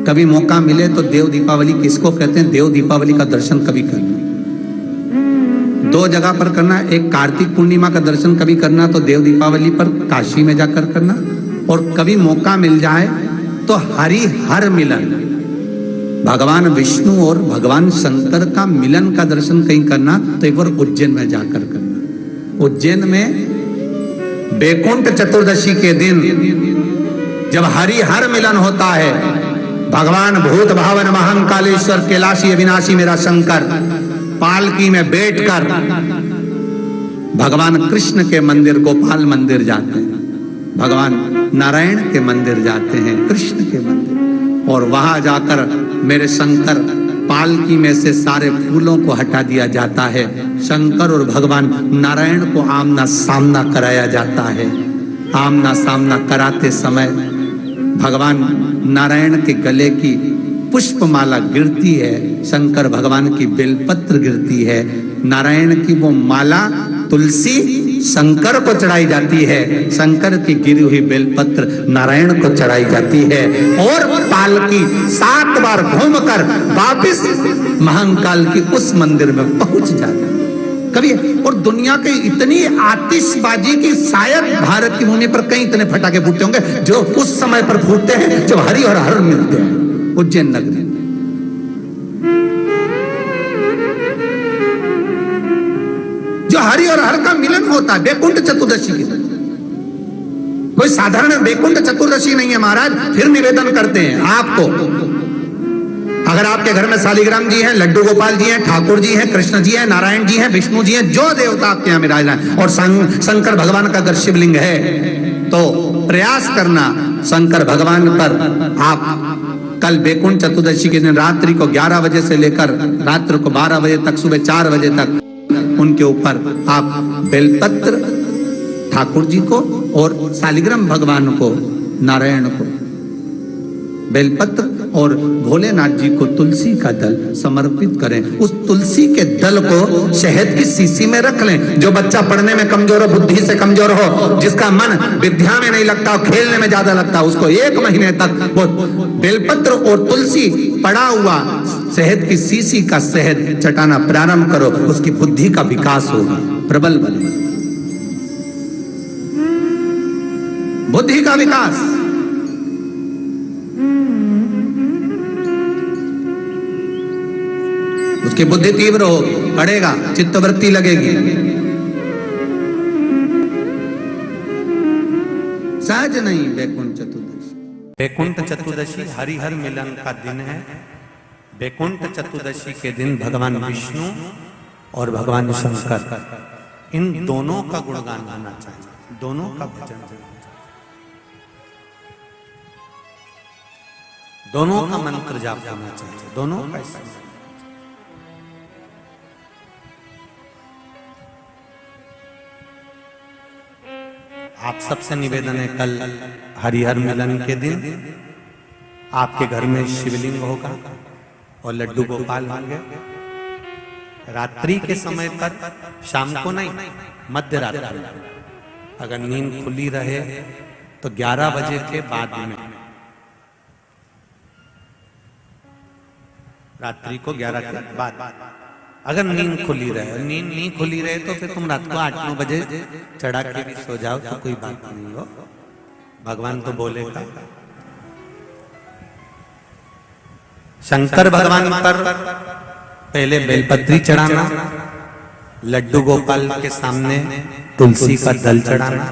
कभी मौका मिले तो देव दीपावली किसको कहते हैं, देव दीपावली का दर्शन कभी करना। दो जगह पर करना, एक कार्तिक पूर्णिमा का दर्शन कभी करना तो देव दीपावली पर काशी में जाकर करना, और कभी मौका मिल जाए तो हरिहर मिलन, भगवान विष्णु और भगवान शंकर का मिलन का दर्शन कहीं करना तो एक बार उज्जैन में जाकर करना। उज्जैन में बैकुंठ चतुर्दशी के दिन जब हरिहर मिलन होता है, भगवान भूत भावन महाकालेश्वर कैलाशी अविनाशी मेरा शंकर पालकी में बैठकर भगवान कृष्ण के मंदिर गोपाल मंदिर जाते हैं, भगवान नारायण के मंदिर जाते हैं, कृष्ण के मंदिर, और वहां जाकर मेरे शंकर पालकी में से सारे फूलों को हटा दिया जाता है। शंकर और भगवान नारायण को आमना सामना कराया जाता है। आमना सामना कराते समय भगवान नारायण के गले की पुष्पमाला गिरती है, शंकर भगवान की बेलपत्र गिरती है। नारायण की वो माला तुलसी शंकर को चढ़ाई जाती है, शंकर की गिरी हुई बेलपत्र नारायण को चढ़ाई जाती है, और पालकी 7 बार घूमकर वापिस महाकाल की उस मंदिर में पहुंच जाती है। कभी और दुनिया के इतनी आतिशबाजी की शायद भारत की भूमि पर कई इतने फटाके फूटते होंगे जो उस समय पर फूटते हैं जब हरि और हर मिलते हैं उज्जैन नगरी। जो हरि और हर का मिलन होता है बैकुंठ चतुर्दशी के दिन, कोई साधारण बैकुंठ चतुर्दशी नहीं है महाराज। फिर निवेदन करते हैं आपको, अगर आपके घर में शालिग्राम जी हैं, लड्डू गोपाल जी हैं, ठाकुर जी हैं, कृष्ण जी हैं, नारायण जी हैं, विष्णु जी हैं, जो देवता आपके यहाँ विराजमान, और शंकर भगवान का अगर शिवलिंग है तो प्रयास करना शंकर भगवान पर आप कल बैकुंठ चतुर्दशी के दिन रात्रि को 11 बजे से लेकर रात्रि को 12 बजे तक, सुबह 4 बजे तक उनके ऊपर आप बेलपत्र ठाकुर जी को और शालिग्राम भगवान को, नारायण को बेलपत्र और भोलेनाथ जी को तुलसी का दल समर्पित करें। उस तुलसी के दल को शहद की शीशी में रख लें। जो बच्चा पढ़ने में कमजोर हो, बुद्धि से कमजोर हो, जिसका मन विद्या में नहीं लगता, खेलने में ज्यादा लगता, उसको 1 महीने तक वो बेलपत्र और तुलसी पड़ा हुआ शहद की शीशी का शहद चटाना प्रारंभ करो, उसकी बुद्धि का विकास होगा, प्रबल बने, बुद्धि का विकास। उसकी बुद्धि तीव्र होगी, बढ़ेगा, चित्तवृत्ति लगेगी। सहज नहीं बैकुंठ चतुर्दशी। बैकुंठ चतुर्दशी हरिहर मिलन का दिन है। बैकुंठ चतुर्दशी के दिन भगवान विष्णु और भगवान शंकर इन दोनों का गुणगान होना चाहिए, दोनों का भजन, दोनों का मंत्र जाप होना चाहिए, दोनों का। आप सबसे निवेदन है कल हरिहर मिलन के दिन आपके घर में शिवलिंग होगा और लड्डू गोपाल होंगे। रात्रि के समय पर, शाम को नहीं, मध्य रात्रि, अगर नींद खुली रहे तो 11 बजे के बाद में, रात्रि को 11 के बाद अगर नींद खुली रहे, नींद नहीं खुली रहे तो फिर तुम रात को 8-9 बजे चढ़ा के भी सो जाओ तो कोई बात नहीं हो, भगवान तो बोलेगा। शंकर भगवान पर पहले बेलपत्री चढ़ाना, लड्डू गोपाल के सामने तुलसी का दल चढ़ाना,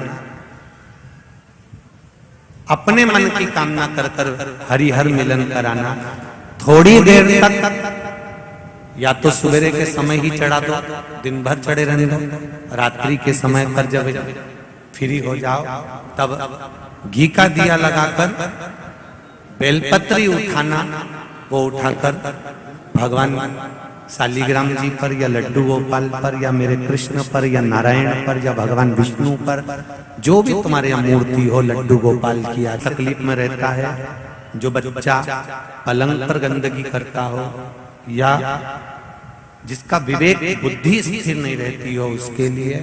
अपने मन की कामना कर कर हरिहर मिलन कराना। थोड़ी देर तक या तो सवेरे के समय ही चढ़ा दो, दिन भर चढ़े रहने दो, रात्रि के समय पर जब फ्री हो जाओ तब घी का दिया लगाकर बेलपत्री उठाना, वो उठाकर भगवान शालिग्राम जी पर या लड्डू गोपाल पर या मेरे कृष्ण पर या नारायण पर या भगवान विष्णु पर, जो भी तुम्हारे यहाँ मूर्ति हो लड्डू गोपाल की। तकलीफ में रहता है जो बच्चा पलंग पर गंदगी करता हो या जिसका विवेक बुद्धि स्थिर नहीं रहती हो, उसके लिए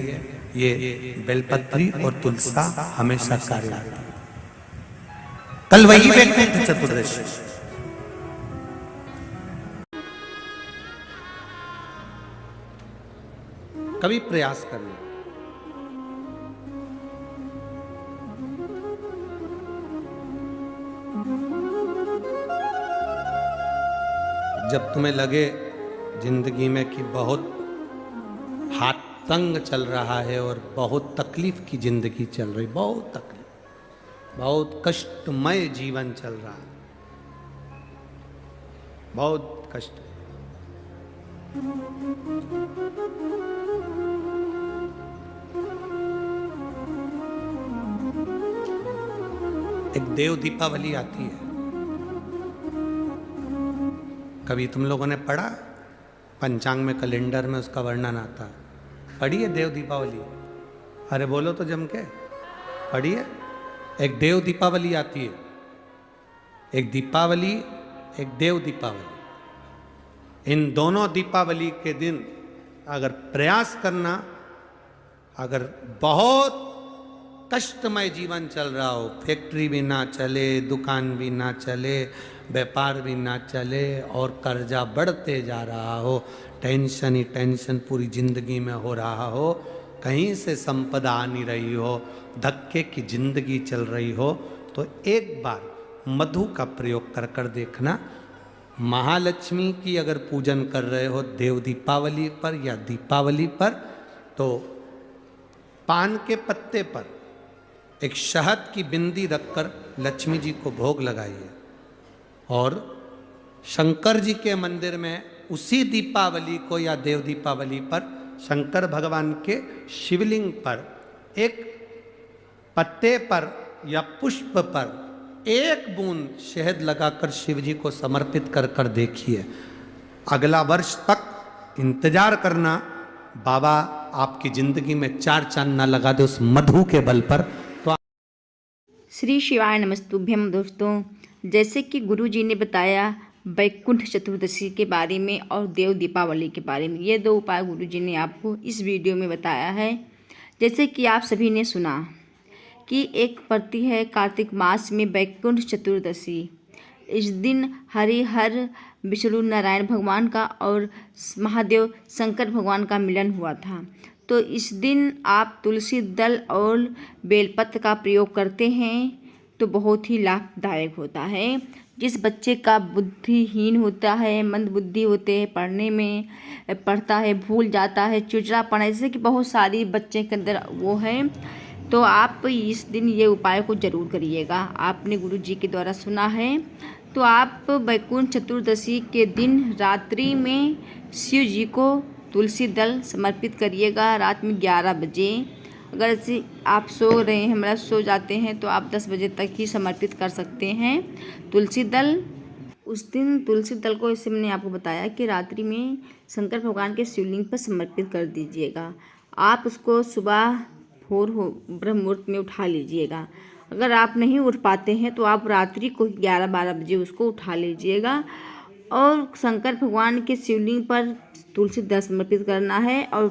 ये बेलपत्री और तुलसा हमेशा कार्य आती है। कल वही बैकुंठ चतुर्दशी, कभी प्रयास करना। जब तुम्हें लगे जिंदगी में कि बहुत हाथ तंग चल रहा है और बहुत तकलीफ की जिंदगी चल रही, बहुत तकलीफ, बहुत कष्टमय जीवन चल रहा है, बहुत कष्ट। एक देव दीपावली आती है, कभी तुम लोगों ने पढ़ा? पंचांग में, कैलेंडर में उसका वर्णन आता है। पढ़िए देव दीपावली? अरे बोलो तो जम के, पढ़िए। एक देव दीपावली आती है, एक दीपावली, एक देव दीपावली। इन दोनों दीपावली के दिन अगर प्रयास करना, अगर बहुत कष्टमय जीवन चल रहा हो, फैक्ट्री भी ना चले, दुकान भी ना चले, व्यापार भी ना चले और कर्जा बढ़ते जा रहा हो, टेंशन ही टेंशन पूरी जिंदगी में हो रहा हो, कहीं से संपदा आ नहीं रही हो, धक्के की जिंदगी चल रही हो, तो एक बार मधु का प्रयोग कर कर देखना। महालक्ष्मी की अगर पूजन कर रहे हो देव दीपावली पर या दीपावली पर, तो पान के पत्ते पर एक शहद की बिंदी रखकर लक्ष्मी जी को भोग लगाइए और शंकर जी के मंदिर में उसी दीपावली को या देव दीपावली पर शंकर भगवान के शिवलिंग पर एक पत्ते पर या पुष्प पर एक बूंद शहद लगाकर शिव जी को समर्पित कर कर देखिए। अगला वर्ष तक इंतजार करना, बाबा आपकी जिंदगी में चार चांद ना लगा दे उस मधु के बल पर। तो श्री शिवाय नमस्तुभ्यम। दोस्तों, जैसे कि गुरु जी ने बताया वैकुंठ चतुर्दशी के बारे में और देव दीपावली के बारे में, ये दो उपाय गुरु जी ने आपको इस वीडियो में बताया है। जैसे कि आप सभी ने सुना कि एक पड़ती है कार्तिक मास में वैकुंठ चतुर्दशी। इस दिन हरिहर विष्णु नारायण भगवान का और महादेव शंकर भगवान का मिलन हुआ था। तो इस दिन आप तुलसी दल और बेलपत्र का प्रयोग करते हैं तो बहुत ही लाभदायक होता है। जिस बच्चे का बुद्धिहीन होता है, मंद बुद्धि होते हैं, पढ़ने में पढ़ता है भूल जाता है, चिड़चिड़ापन, जैसे कि बहुत सारी बच्चे के अंदर वो है, तो आप इस दिन ये उपाय को ज़रूर करिएगा। आपने गुरु जी के द्वारा सुना है। तो आप वैकुंठ चतुर्दशी के दिन रात्रि में शिव जी को तुलसी दल समर्पित करिएगा। रात में 11 बजे, अगर ऐसे आप सो रहे हैं, मतलब सो जाते हैं, तो आप 10 बजे तक ही समर्पित कर सकते हैं तुलसी दल। उस दिन तुलसी दल को, इससे मैंने आपको बताया कि रात्रि में शंकर भगवान के शिवलिंग पर समर्पित कर दीजिएगा। आप उसको सुबह भोर हो ब्रह्म मुहूर्त में उठा लीजिएगा। अगर आप नहीं उठ पाते हैं तो आप रात्रि को 11-12 बजे उसको उठा लीजिएगा और शंकर भगवान के शिवलिंग पर तुलसी दल समर्पित करना है। और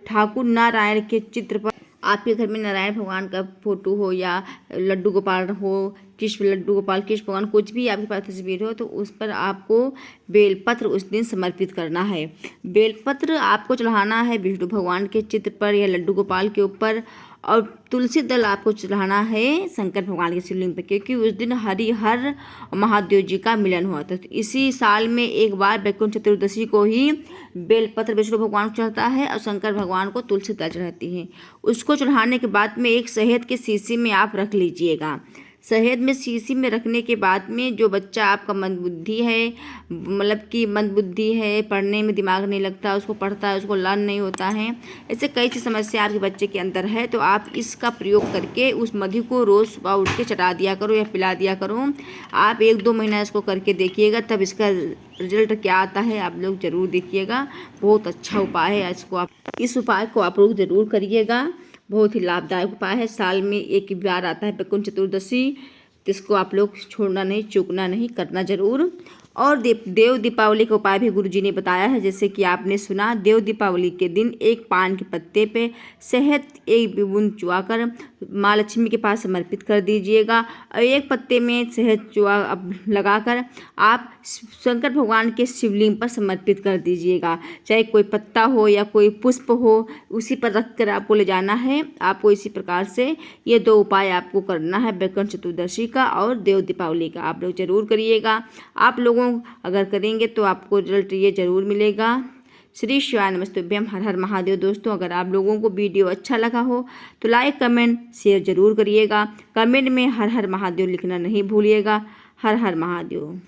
ठाकुर नारायण के चित्र पर, आपके घर में नारायण भगवान का फोटो हो या लड्डू गोपाल हो, कृष्ण लड्डू गोपाल, कृष्ण भगवान, कुछ भी आपके पास तस्वीर हो, तो उस पर आपको बेलपत्र उस दिन समर्पित करना है। बेलपत्र आपको चढ़ाना है विष्णु भगवान के चित्र पर या लड्डू गोपाल के ऊपर, और तुलसी दल आपको चढ़ाना है शंकर भगवान के शिवलिंग पर, क्योंकि उस दिन हरिहर महादेव जी का मिलन हुआ था। तो इसी साल में एक बार वैकुंठ चतुर्दशी को ही बेलपत्र विष्णु भगवान को चढ़ता है और शंकर भगवान को तुलसी दल चढ़ाती है। उसको चढ़ाने के बाद में एक शहद के शीशी में आप रख लीजिएगा। शहद में शीशी में रखने के बाद में जो बच्चा आपका मंदबुद्धि है, मतलब कि मंदबुद्धि है, पढ़ने में दिमाग नहीं लगता, उसको पढ़ता है उसको लर्न नहीं होता है, ऐसे कई सी समस्या आपके बच्चे के अंदर है, तो आप इसका प्रयोग करके उस मधु को रोज़ सुबह उठ के चटा दिया करो या पिला दिया करो। आप 1-2 महीना इसको करके देखिएगा, तब इसका रिजल्ट क्या आता है आप लोग ज़रूर देखिएगा। बहुत अच्छा उपाय है, इस उपाय को आप लोग ज़रूर करिएगा। बहुत ही लाभदायक उपाय है। साल में एक बार आता है वैकुंठ चतुर्दशी, तो इसको आप लोग छोड़ना नहीं, चूकना नहीं, करना ज़रूर। और देव दीपावली का उपाय भी गुरुजी ने बताया है। जैसे कि आपने सुना, देव दीपावली के दिन एक पान के पत्ते पे शहद एक बूंद चुआकर माँ लक्ष्मी के पास समर्पित कर दीजिएगा और एक पत्ते में शहद लगाकर आप शंकर भगवान के शिवलिंग पर समर्पित कर दीजिएगा। चाहे कोई पत्ता हो या कोई पुष्प हो, उसी पर रख कर आपको ले जाना है। आपको इसी प्रकार से ये 2 उपाय आपको करना है, वैकुंठ चतुर्दशी का और देव दीपावली का। आप लोग जरूर करिएगा। आप लोगों अगर करेंगे तो आपको रिजल्ट ये जरूर मिलेगा। श्री शिवाय नमस्तुभ्यम। हर हर महादेव। दोस्तों, अगर आप लोगों को वीडियो अच्छा लगा हो तो लाइक कमेंट शेयर जरूर करिएगा। कमेंट में हर हर महादेव लिखना नहीं भूलिएगा। हर हर महादेव।